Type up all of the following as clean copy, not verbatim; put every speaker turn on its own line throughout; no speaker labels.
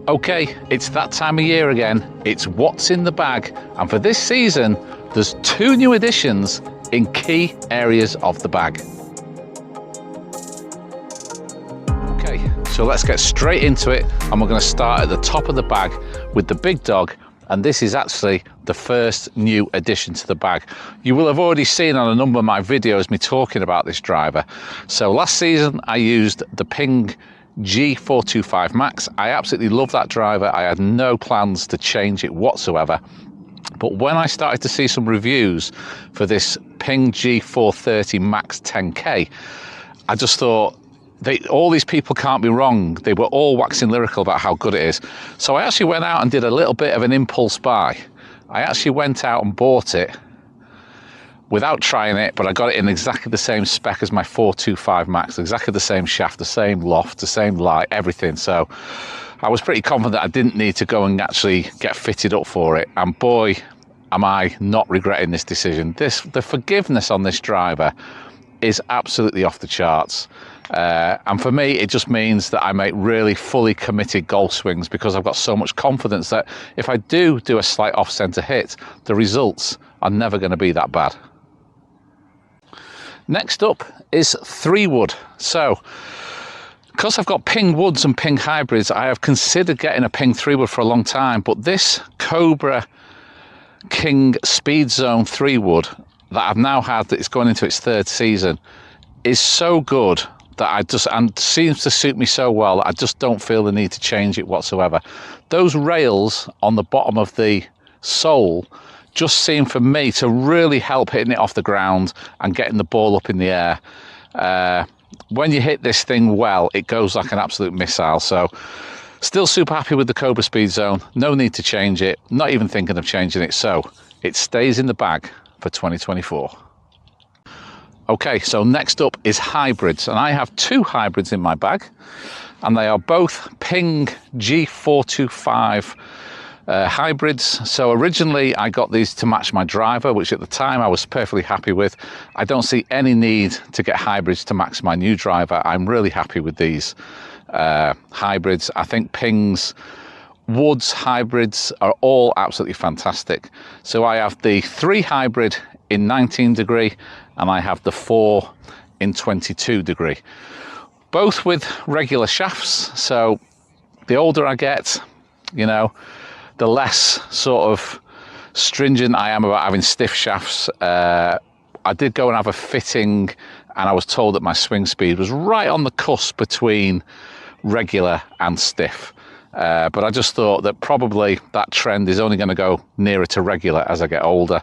Okay, it's that time of year again. It's what's in the bag, and for this season there's 2 new additions in key areas of the bag. Okay, so let's get straight into it, and we're going to start at the top of the bag with the big dog, and this is actually the first new addition to the bag. You will have already seen on a number of my videos me talking about this driver. So last season I used the Ping G425 Max. I absolutely love that driver. I had no plans to change it whatsoever. But when I started to see some reviews for this Ping G430 Max 10K, I just thought, all these people can't be wrong. They were all waxing lyrical about how good it is. So I actually went out and did a little bit of an impulse buy. I actually went out and bought it without trying it, but I got it in exactly the same spec as my 425 Max, exactly the same shaft, the same loft, the same light, everything. So I was pretty confident I didn't need to go and actually get fitted up for it. And boy, am I not regretting this decision. The forgiveness on this driver is absolutely off the charts. And for me, it just means that I make really fully committed golf swings because I've got so much confidence that if I do a slight off-centre hit, the results are never going to be that bad. Next up is 3-wood. So, because I've got Ping woods and Ping hybrids, I have considered getting a Ping 3-wood for a long time, but this Cobra King Speed Zone 3-wood that I've now had, that it's going into its 3rd season, is so good that and seems to suit me so well that I just don't feel the need to change it whatsoever. Those rails on the bottom of the sole just seem for me to really help hitting it off the ground and getting the ball up in the air. When you hit this thing well, it goes like an absolute missile. So still super happy with the Cobra Speed Zone. No need to change it. Not even thinking of changing it. So it stays in the bag for 2024. Okay, so next up is hybrids, and I have 2 hybrids in my bag, and they are both Ping G425 hybrids. So originally I got these to match my driver, which at the time I was perfectly happy with. I don't see any need to get hybrids to match my new driver. I'm really happy with these hybrids. I think Ping's woods hybrids are all absolutely fantastic. So I have the 3 hybrid in 19 degree, and I have the 4 in 22 degree, both with regular shafts. So the older I get, you know, the less sort of stringent I am about having stiff shafts. I did go and have a fitting, and I was told that my swing speed was right on the cusp between regular and stiff. But I just thought that probably that trend is only going to go nearer to regular as I get older,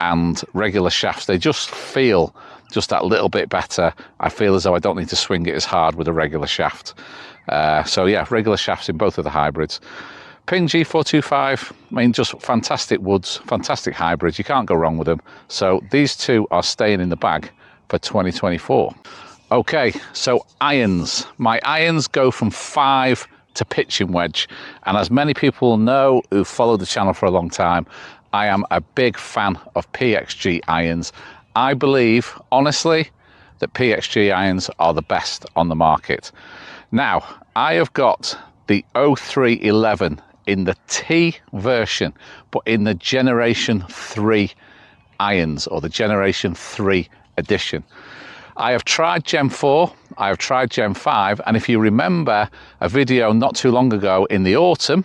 and regular shafts, they just feel just that little bit better. I feel as though I don't need to swing it as hard with a regular shaft. So yeah, regular shafts in both of the hybrids. Ping G425, I mean, just fantastic woods, fantastic hybrids. You can't go wrong with them. So these 2 are staying in the bag for 2024. Okay, so irons. My irons go from 5 to pitching wedge. And as many people know who've followed the channel for a long time, I am a big fan of PXG irons. I believe, honestly, that PXG irons are the best on the market. Now, I have got the 0311 in the T version, but in the Generation 3 irons, or the Generation 3 edition. I have tried Gen 4, I have tried Gen 5, and if you remember a video not too long ago in the autumn,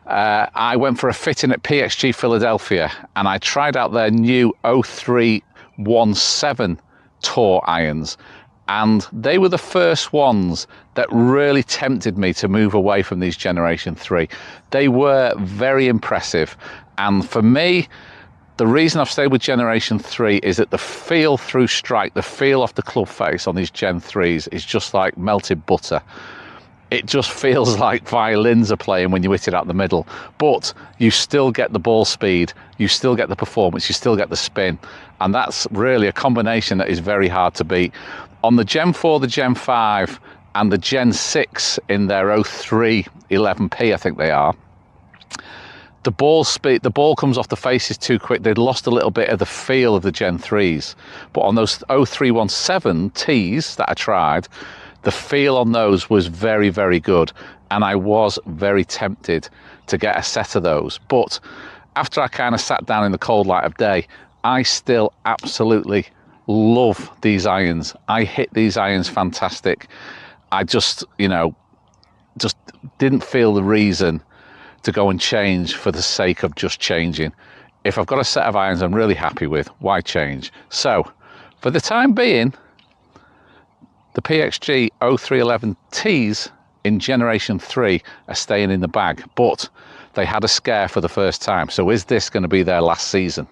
I went for a fitting at PXG Philadelphia, and I tried out their new 0317 Tour irons, and they were the first ones that really tempted me to move away from these Generation 3. They were very impressive, and for me, the reason I've stayed with Generation 3 is that the feel through strike, the feel off the club face on these Gen 3s is just like melted butter. It just feels like violins are playing when you hit it out the middle, but you still get the ball speed, you still get the performance, you still get the spin, and that's really a combination that is very hard to beat. On the Gen 4, the Gen 5, and the Gen 6 in their 0311P, I think they are, the ball speed, the ball comes off the faces too quick. They'd lost a little bit of the feel of the Gen 3s. But on those 0317 Ts that I tried, the feel on those was very, very good. and I was very tempted to get a set of those. But after I kind of sat down in the cold light of day, I still absolutely love these irons. I hit these irons fantastic. I just, you know, just didn't feel the reason to go and change for the sake of just changing. If I've got a set of irons I'm really happy with, why change? So for the time being, the PXG 0311Ts in generation 3 are staying in the bag, but they had a scare for the first time. So is this going to be their last season?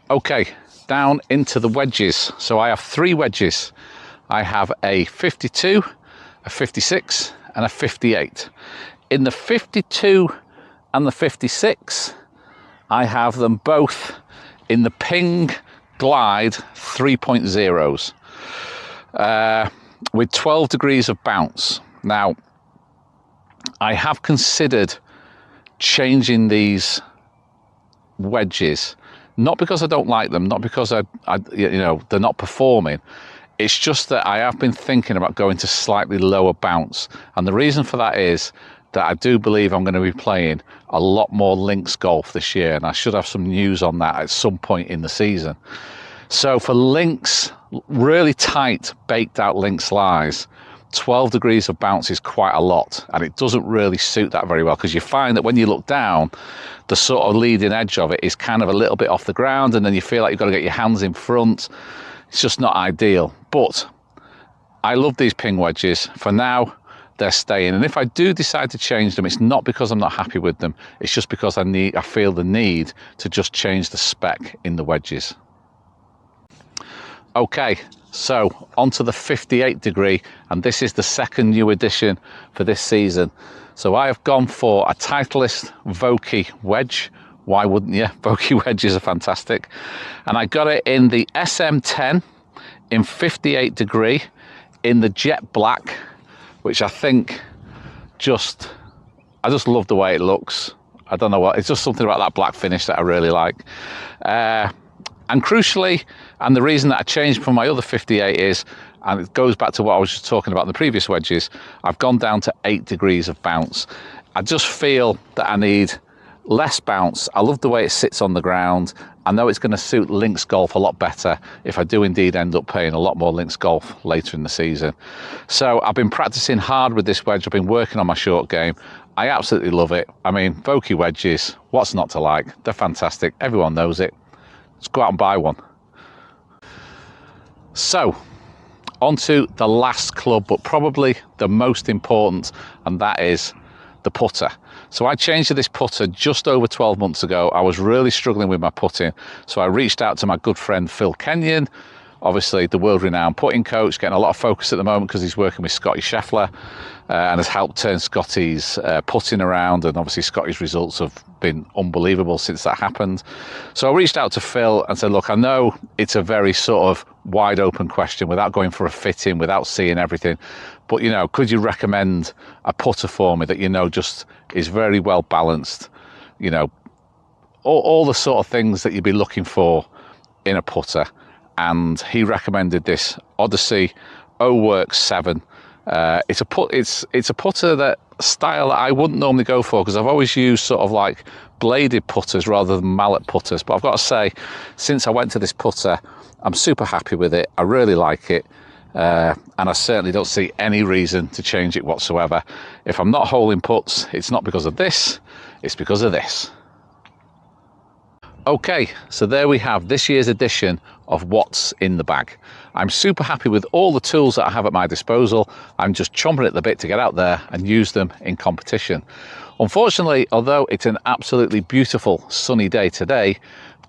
Okay, down into the wedges. So I have 3 wedges. I have a 52, a 56 and a 58. In the 52 and the 56, I have them both in the Ping Glide 3.0s with 12 degrees of bounce. Now, I have considered changing these wedges, not because I don't like them, not because I you know, they're not performing. It's just that I have been thinking about going to slightly lower bounce. And the reason for that is that I do believe I'm going to be playing a lot more links golf this year, and I should have some news on that at some point in the season. So for links, really tight, baked out links lies, 12 degrees of bounce is quite a lot, and it doesn't really suit that very well, because you find that when you look down, the sort of leading edge of it is kind of a little bit off the ground, and then you feel like you've got to get your hands in front. It's just not ideal. But I love these Ping wedges. For now, they're staying, and if I do decide to change them, it's not because I'm not happy with them, it's just because I feel the need to just change the spec in the wedges. Okay, so onto the 58 degree, and this is the second new edition for this season. So I have gone for a Titleist Vokey wedge. Why wouldn't you? Vokey wedges are fantastic. And I got it in the SM10 in 58 degree in the jet black, which I think I just love the way it looks. I don't know what, it's just something about that black finish that I really like. And crucially, and the reason that I changed from my other 58 is, and it goes back to what I was just talking about in the previous wedges, I've gone down to 8 degrees of bounce. I just feel that I need less bounce. I love the way it sits on the ground. I know it's going to suit links golf a lot better if I do indeed end up playing a lot more links golf later in the season. So I've been practicing hard with this wedge. I've been working on my short game. I absolutely love it. I mean, Vokey wedges, what's not to like? They're fantastic. Everyone knows it. Let's go out and buy one. So, onto the last club, but probably the most important, and that is the putter. So I changed to this putter just over 12 months ago. I was really struggling with my putting, so I reached out to my good friend Phil Kenyon, obviously the world-renowned putting coach, getting a lot of focus at the moment because he's working with Scotty Scheffler and has helped turn Scotty's putting around, and obviously Scotty's results have been unbelievable since that happened. So I reached out to Phil and said, look, I know it's a very sort of wide open question without going for a fitting, without seeing everything, but, you know, could you recommend a putter for me that, you know, just is very well balanced, you know, all the sort of things that you'd be looking for in a putter. And he recommended this Odyssey O-Works 7. It's a putter that style that I wouldn't normally go for, because I've always used sort of like bladed putters rather than mallet putters. But I've got to say, since I went to this putter, I'm super happy with it. I really like it. And I certainly don't see any reason to change it whatsoever. If I'm not holing putts, it's not because of this, it's because of this. Okay, so there we have this year's edition of what's in the bag. I'm super happy with all the tools that I have at my disposal. I'm just chomping at the bit to get out there and use them in competition. Unfortunately, although it's an absolutely beautiful sunny day today,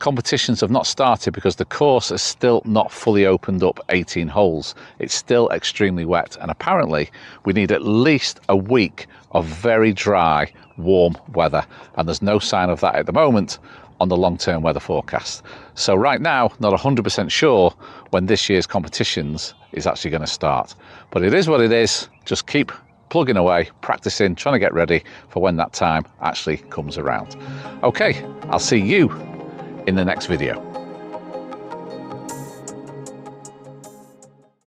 competitions have not started because the course has still not fully opened up 18 holes. It's still extremely wet, and apparently we need at least a week of very dry, warm weather, and there's no sign of that at the moment on the long-term weather forecast. So right now, not 100% sure when this year's competitions is actually going to start. But it is what it is. Just keep plugging away, practicing, trying to get ready for when that time actually comes around. Okay, I'll see you in the next video.